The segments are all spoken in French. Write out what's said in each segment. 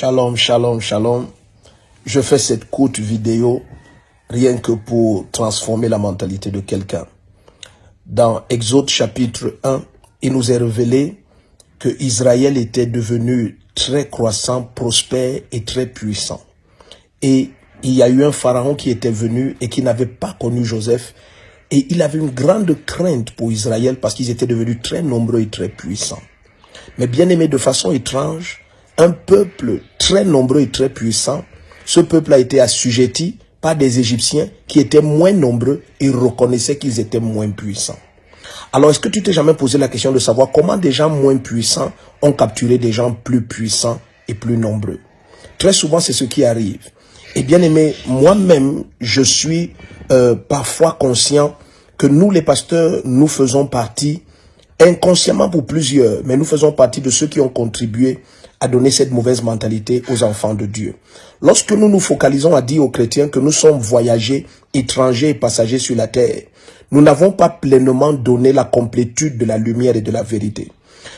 Shalom, shalom, shalom. Je fais cette courte vidéo rien que pour transformer la mentalité de quelqu'un. Dans Exode chapitre 1, il nous est révélé que Israël était devenu très croissant, prospère et très puissant. Et il y a eu un pharaon qui était venu et qui n'avait pas connu Joseph. Et il avait une grande crainte pour Israël parce qu'ils étaient devenus très nombreux et très puissants. Mais bien aimé, de façon étrange, un peuple très nombreux et très puissant, ce peuple a été assujetti par des Égyptiens qui étaient moins nombreux et reconnaissaient qu'ils étaient moins puissants. Alors, est-ce que tu t'es jamais posé la question de savoir comment des gens moins puissants ont capturé des gens plus puissants et plus nombreux? Très souvent, c'est ce qui arrive. Et bien aimé, moi-même, je suis parfois conscient que nous, les pasteurs, nous faisons partie, inconsciemment pour plusieurs, mais nous faisons partie de ceux qui ont contribué à donner cette mauvaise mentalité aux enfants de Dieu. Lorsque nous nous focalisons à dire aux chrétiens que nous sommes voyagers, étrangers et passagers sur la terre, nous n'avons pas pleinement donné la complétude de la lumière et de la vérité.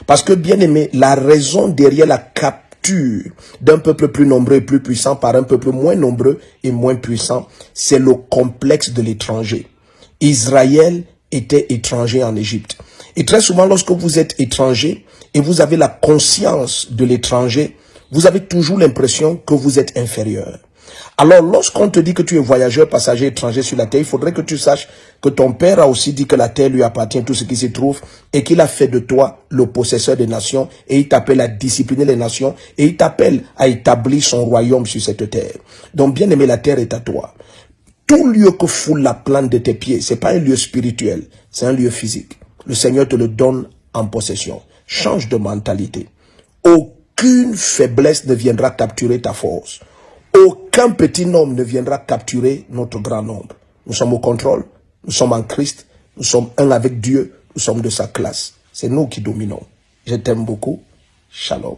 Parce que, bien aimé, la raison derrière la capture d'un peuple plus nombreux et plus puissant par un peuple moins nombreux et moins puissant, c'est le complexe de l'étranger. Israël était étranger en Égypte. Et très souvent, lorsque vous êtes étranger et vous avez la conscience de l'étranger, vous avez toujours l'impression que vous êtes inférieur. Alors, lorsqu'on te dit que tu es voyageur, passager, étranger sur la terre, il faudrait que tu saches que ton père a aussi dit que la terre lui appartient, tout ce qui s'y trouve, et qu'il a fait de toi le possesseur des nations, et il t'appelle à discipliner les nations, et il t'appelle à établir son royaume sur cette terre. Donc, bien aimé, la terre est à toi. Tout lieu que foule la plante de tes pieds, c'est pas un lieu spirituel, c'est un lieu physique. Le Seigneur te le donne en possession. Change de mentalité. Aucune faiblesse ne viendra capturer ta force. Aucun petit nombre ne viendra capturer notre grand nombre. Nous sommes au contrôle, nous sommes en Christ, nous sommes un avec Dieu, nous sommes de sa classe. C'est nous qui dominons. Je t'aime beaucoup. Shalom.